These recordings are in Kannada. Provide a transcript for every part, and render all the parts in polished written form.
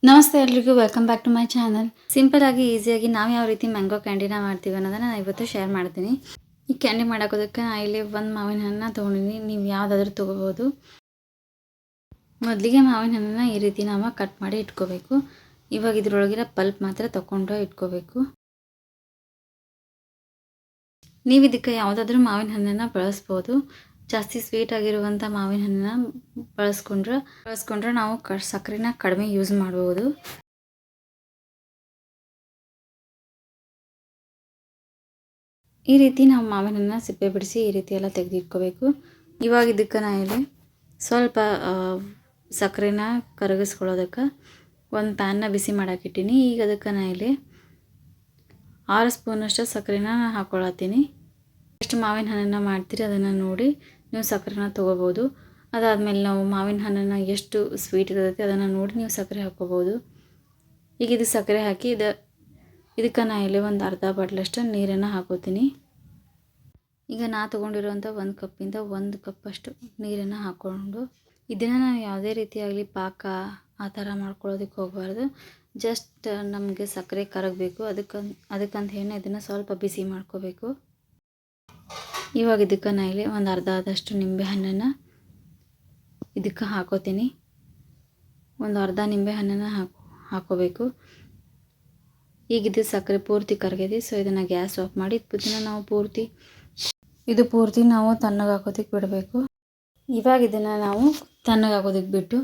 ನಮಸ್ತೆ ಎಲ್ರಿಗೂ, welcome back to my channel. Simple ಆಗಿ ಈಸಿಯಾಗಿ ನಾವು ಯಾವ ರೀತಿ ಮ್ಯಾಂಗೋ ಕ್ಯಾಂಡಿನ ಮಾಡ್ತೀವಿ ಅನ್ನೋದನ್ನು ನಾನು ಇವತ್ತು ಶೇರ್ ಮಾಡ್ತೀನಿ. ಈ ಕ್ಯಾಂಡಿ ಮಾಡೋದಕ್ಕೆ ನಾನು ಇಲ್ಲಿ ಒಂದು ಮಾವಿನ ಹಣ್ಣನ್ನ ತೊಗೊಂಡಿನಿ. ನೀವು ಯಾವುದಾದ್ರೂ ತೊಗೋಬೋದು. ಮೊದಲಿಗೆ ಮಾವಿನ ಹಣ್ಣನ್ನ ಈ ರೀತಿ ನಾವು ಕಟ್ ಮಾಡಿ ಇಟ್ಕೋಬೇಕು. ಇವಾಗ ಇದ್ರೊಳಗಿರೋ ಪಲ್ಪ್ ಮಾತ್ರ ತೊಗೊಂಡು ಇಟ್ಕೋಬೇಕು. ನೀವು ಇದಕ್ಕೆ ಯಾವುದಾದ್ರೂ ಮಾವಿನ ಹಣ್ಣನ್ನು ಬಳಸ್ಬೋದು. ಜಾಸ್ತಿ ಸ್ವೀಟ್ ಆಗಿರುವಂಥ ಮಾವಿನ ಹಣ್ಣನ್ನ ಬಳಸ್ಕೊಂಡ್ರೆ ನಾವು ಸಕ್ಕರೆನ ಕಡಿಮೆ ಯೂಸ್ ಮಾಡ್ಬೋದು. ಈ ರೀತಿ ನಾವು ಮಾವಿನ ಹಣ್ಣನ್ನ ಸಿಪ್ಪೆ ಬಿಡಿಸಿ ಈ ರೀತಿ ಎಲ್ಲ ತೆಗೆದಿಟ್ಕೋಬೇಕು. ಇವಾಗ ಇದಕ್ಕೆ ನಾನು ಇಲ್ಲಿ ಸ್ವಲ್ಪ ಸಕ್ಕರೆನ ಕರಗಿಸ್ಕೊಳ್ಳೋದಕ್ಕೆ ಒಂದು ಪ್ಯಾನ್ನ ಬಿಸಿ ಮಾಡೋಕ್ಕಿಟ್ಟಿನಿ. ಈಗ ಅದಕ್ಕೆ ನಾನು ಇಲ್ಲಿ 6 ಸ್ಪೂನಷ್ಟು ಸಕ್ಕರೆನ ಹಾಕ್ಕೊಳತ್ತೀನಿ. ಎಷ್ಟು ಮಾವಿನ ಹಣ್ಣನ್ನು ಮಾಡ್ತೀರಿ ಅದನ್ನು ನೋಡಿ ನೀವು ಸಕ್ಕರೆನ ತೊಗೋಬೋದು. ಅದಾದಮೇಲೆ ನಾವು ಮಾವಿನ ಹಣ್ಣನ್ನು ಎಷ್ಟು ಸ್ವೀಟ್ ಇರುತ್ತೆ ಅದನ್ನು ನೋಡಿ ನೀವು ಸಕ್ಕರೆ ಹಾಕ್ಕೋಬೋದು. ಈಗ ಇದು ಸಕ್ಕರೆ ಹಾಕಿ ಇದಕ್ಕೆ ನಾನು ಇಲ್ಲಿ ಒಂದು ಅರ್ಧ ಬಾಟ್ಲಷ್ಟು ನೀರನ್ನು ಹಾಕೋತೀನಿ. ಈಗ ನಾ ತೊಗೊಂಡಿರುವಂಥ 1 ಕಪ್ಪಿಂದ 1 ಕಪ್ಪಷ್ಟು ನೀರನ್ನು ಹಾಕ್ಕೊಂಡು ಇದನ್ನು ನಾವು ಯಾವುದೇ ರೀತಿಯಾಗಲಿ ಪಾಕ ಆ ಥರ ಮಾಡ್ಕೊಳ್ಳೋದಕ್ಕೆ ಹೋಗಬಾರ್ದು. ಜಸ್ಟ್ ನಮಗೆ ಸಕ್ಕರೆ ಕರಗಬೇಕು. ಅದಕ್ಕಂತ ಹೇಳಿ ಇದನ್ನು ಸ್ವಲ್ಪ ಬಿಸಿ ಮಾಡ್ಕೋಬೇಕು. ಇವಾಗ ಇದಕ್ಕೆ ನಾನು ಇಲ್ಲಿ ಒಂದು ಅರ್ಧದಷ್ಟು ನಿಂಬೆ ಹಣ್ಣನ್ನು ಇದಕ್ಕೆ ಹಾಕೋತೀನಿ. ಒಂದು ಅರ್ಧ ನಿಂಬೆ ಹಣ್ಣನ್ನು ಹಾಕೋಬೇಕು. ಈಗ ಇದು ಸಕ್ಕರೆ ಪೂರ್ತಿ ಕರಗಿದೆ. ಸೊ ಇದನ್ನು ಗ್ಯಾಸ್ ಆಫ್ ಮಾಡಿ ಇದನ್ನು ನಾವು ಪೂರ್ತಿ ನಾವು ತಣ್ಣಗಾಕೋದಕ್ಕೆ ಬಿಡಬೇಕು. ಇವಾಗ ಇದನ್ನು ನಾವು ತಣ್ಣಗಾಗೋದಕ್ಕೆ ಬಿಟ್ಟು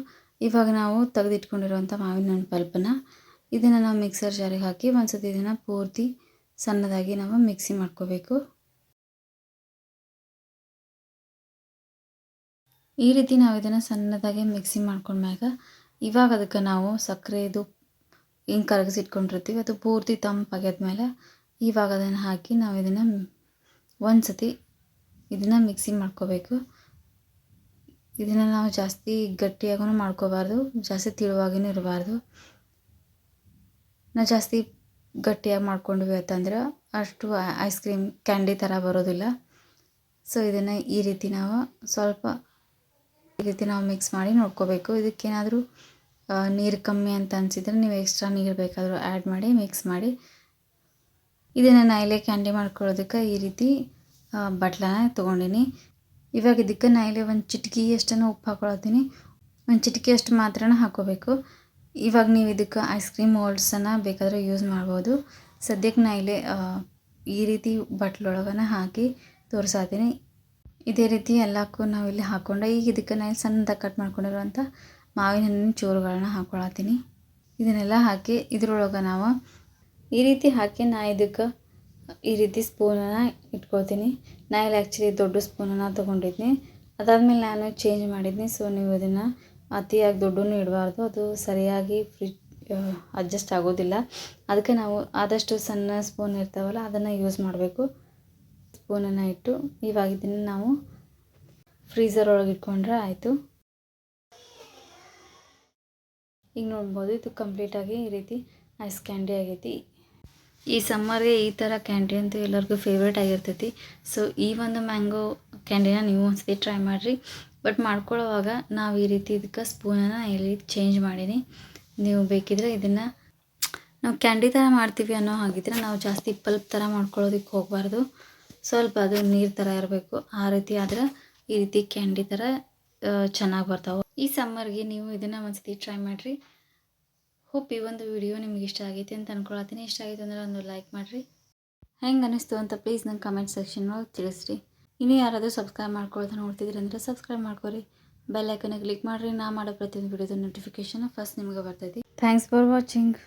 ಇವಾಗ ನಾವು ತೆಗೆದಿಟ್ಕೊಂಡಿರುವಂಥ ಮಾವಿನ ಹಣ್ಣು ಪಲ್ಪನ್ನು ಇದನ್ನು ನಾವು ಮಿಕ್ಸರ್ ಜಾರಿಗೆ ಹಾಕಿ ಒಂದು ಸತಿ ಇದನ್ನು ಪೂರ್ತಿ ಸಣ್ಣದಾಗಿ ನಾವು ಮಿಕ್ಸಿ ಮಾಡ್ಕೋಬೇಕು. ಈ ರೀತಿ ನಾವು ಇದನ್ನು ಸಣ್ಣದಾಗಿ ಮಿಕ್ಸಿ ಮಾಡ್ಕೊಂಡ್ಮ್ಯಾಗ ಇವಾಗ ಅದಕ್ಕೆ ನಾವು ಸಕ್ಕರೆದು ಹಿಂಗೆ ಕರಗಿಸಿಟ್ಕೊಂಡಿರ್ತೀವಿ ಅದು ಪೂರ್ತಿ ತಂಪಾಗ್ಯಾದ್ಮೇಲೆ ಇವಾಗ ಅದನ್ನು ಹಾಕಿ ನಾವು ಇದನ್ನು ಒಂದು ಸತಿ ಇದನ್ನು ಮಿಕ್ಸಿ ಮಾಡ್ಕೋಬೇಕು. ಇದನ್ನು ನಾವು ಜಾಸ್ತಿ ಗಟ್ಟಿಯಾಗೂ ಮಾಡ್ಕೋಬಾರ್ದು, ಜಾಸ್ತಿ ತಿಳುವಾಗಿನೂ ಇರಬಾರ್ದು. ನಾವು ಜಾಸ್ತಿ ಗಟ್ಟಿಯಾಗಿ ಮಾಡ್ಕೊಂಡ್ವಿ ಅಂತಂದ್ರೆ ಅಷ್ಟು ಐಸ್ ಕ್ರೀಮ್ ಕ್ಯಾಂಡಿ ಥರ ಬರೋದಿಲ್ಲ. ಸೊ ಇದನ್ನು ಈ ರೀತಿ ನಾವು ಮಿಕ್ಸ್ ಮಾಡಿ ನೋಡ್ಕೋಬೇಕು. ಇದಕ್ಕೇನಾದರೂ ನೀರು ಕಮ್ಮಿ ಅಂತ ಅನಿಸಿದ್ರೆ ನೀವು ಎಕ್ಸ್ಟ್ರಾ ನೀರು ಬೇಕಾದರೂ ಆ್ಯಡ್ ಮಾಡಿ ಮಿಕ್ಸ್ ಮಾಡಿ. ಇದನ್ನು ನಾನು ಇಲ್ಲೇ ಕ್ಯಾಂಡಿ ಮಾಡ್ಕೊಳ್ಳೋದಕ್ಕೆ ಈ ರೀತಿ ಬಟ್ಲನ್ನ ತೊಗೊಂಡಿನಿ. ಇವಾಗ ಇದಕ್ಕೆ ನಾನು ಇಲ್ಲಿ ಒಂದು ಚಿಟಿಕೆಯಷ್ಟನ್ನು ಉಪ್ಪು ಹಾಕ್ಕೊಳತ್ತೀನಿ. ಒಂದು ಚಿಟಿಕೆಯಷ್ಟು ಮಾತ್ರನ ಹಾಕ್ಕೋಬೇಕು. ಇವಾಗ ನೀವು ಇದಕ್ಕೆ ಐಸ್ ಕ್ರೀಮ್ ಮೋಲ್ಡ್ಸನ್ನು ಬೇಕಾದರೆ ಯೂಸ್ ಮಾಡ್ಬೋದು. ಸದ್ಯಕ್ಕೆ ನಾನು ಇಲ್ಲಿ ಈ ರೀತಿ ಬಟ್ಲೊಳಗನ ಹಾಕಿ ತೋರಿಸಾತೀನಿ. ಇದೇ ರೀತಿ ಎಲ್ಲಕ್ಕೂ ನಾವು ಇಲ್ಲಿ ಹಾಕ್ಕೊಂಡು ಈಗ ಇದಕ್ಕೆ ನಾನು ಸಣ್ಣದಾಗಿ ಕಟ್ ಮಾಡ್ಕೊಂಡಿರುವಂಥ ಮಾವಿನ ಹಣ್ಣಿನ ಚೂರುಗಳನ್ನ ಹಾಕ್ಕೊಳತ್ತೀನಿ. ಇದನ್ನೆಲ್ಲ ಹಾಕಿ ಇದ್ರೊಳಗೆ ನಾವು ಈ ರೀತಿ ಹಾಕಿ ಇದಕ್ಕೆ ಈ ರೀತಿ ಸ್ಪೂನನ್ನು ಇಟ್ಕೊಳ್ತೀನಿ. ನಾನು ಇಲ್ಲಿ ಆ್ಯಕ್ಚುಲಿ ದೊಡ್ಡ ಸ್ಪೂನನ್ನು ತೊಗೊಂಡಿದ್ನಿ. ಅದಾದಮೇಲೆ ನಾನು ಚೇಂಜ್ ಮಾಡಿದ್ನಿ. ಸೊ ನೀವು ಇದನ್ನು ಅತಿಯಾಗಿ ದೊಡ್ಡನೂ ಇಡಬಾರ್ದು, ಅದು ಸರಿಯಾಗಿ ಅಡ್ಜಸ್ಟ್ ಆಗೋದಿಲ್ಲ. ಅದಕ್ಕೆ ನಾವು ಆದಷ್ಟು ಸಣ್ಣ ಸ್ಪೂನ್ ಇರ್ತಾವಲ್ಲ ಅದನ್ನು ಯೂಸ್ ಮಾಡಬೇಕು. ಸ್ಪೂನನ್ನು ಇಟ್ಟು ಇವಾಗ ಇದನ್ನು ನಾವು ಫ್ರೀಝರ್ ಒಳಗೆ ಇಟ್ಕೊಂಡ್ರೆ ಆಯಿತು. ಈಗ ನೋಡ್ಬೋದು ಇದು ಕಂಪ್ಲೀಟಾಗಿ ಈ ರೀತಿ ಐಸ್ ಕ್ಯಾಂಡಿ ಆಗೈತಿ. ಈ ಸಮ್ಮರ್ಗೆ ಈ ಥರ ಕ್ಯಾಂಡಿ ಅಂತೂ ಎಲ್ಲರಿಗೂ ಫೇವ್ರೇಟ್ ಆಗಿರ್ತೈತಿ. ಸೊ ಈ ಒಂದು ಮ್ಯಾಂಗೋ ಕ್ಯಾಂಡಿನ ನೀವು ಒಂದ್ಸತಿ ಟ್ರೈ ಮಾಡಿರಿ. ಬಟ್ ಮಾಡ್ಕೊಳ್ಳೋವಾಗ ನಾವು ಈ ರೀತಿ ಇದಕ್ಕೆ ಸ್ಪೂನನ್ನು ಇಲ್ಲಿ ಚೇಂಜ್ ಮಾಡೀನಿ. ನೀವು ಬೇಕಿದ್ರೆ ಇದನ್ನು ನಾವು ಕ್ಯಾಂಡಿ ಥರ ಮಾಡ್ತೀವಿ ಅನ್ನೋ ಹಾಗಿದ್ರೆ ನಾವು ಜಾಸ್ತಿ ಪಲ್ಪ್ ಥರ ಮಾಡ್ಕೊಳ್ಳೋದಕ್ಕೆ ಹೋಗಬಾರ್ದು. ಸ್ವಲ್ಪ ಅದು ನೀರು ಥರ ಇರಬೇಕು. ಆ ರೀತಿ ಆದ್ರೆ ಈ ರೀತಿ ಕ್ಯಾಂಡಿ ಥರ ಚೆನ್ನಾಗಿ ಬರ್ತಾವೆ. ಈ ಸಮ್ಮರ್ಗೆ ನೀವು ಇದನ್ನು ಒಂದ್ಸತಿ ಟ್ರೈ ಮಾಡಿರಿ. ಹೋಪ್ ಈ ಒಂದು ವಿಡಿಯೋ ನಿಮ್ಗೆ ಇಷ್ಟ ಆಗೈತೆ ಅಂತ ಅಂದ್ಕೊಳತ್ತೀನಿ. ಇಷ್ಟ ಆಯಿತು ಅಂದರೆ ಒಂದು ಲೈಕ್ ಮಾಡಿರಿ. ಹೆಂಗೆ ಅನ್ನಿಸ್ತು ಅಂತ ಪ್ಲೀಸ್ ನಂಗೆ ಕಮೆಂಟ್ ಸೆಕ್ಷನ್ ಒಳಗೆ ತಿಳಿಸ್ರಿ. ಇನ್ನೂ ಯಾರಾದರೂ ಸಬ್ಸ್ಕ್ರೈಬ್ ಮಾಡ್ಕೊಳ್ಳೋದು ನೋಡ್ತಿದ್ರಿ ಅಂದರೆ ಸಬ್ಸ್ಕ್ರೈಬ್ ಮಾಡ್ಕೊರಿ. ಬೆಲ್ ಐಕನ್ನ ಕ್ಲಿಕ್ ಮಾಡಿರಿ. ನಾ ಮಾಡೋ ಪ್ರತಿಯೊಂದು ವಿಡಿಯೋದ ನೋಟಿಫಿಕೇಷನ್ ಫಸ್ಟ್ ನಿಮಗೆ ಬರ್ತೈತಿ. Thanks for watching.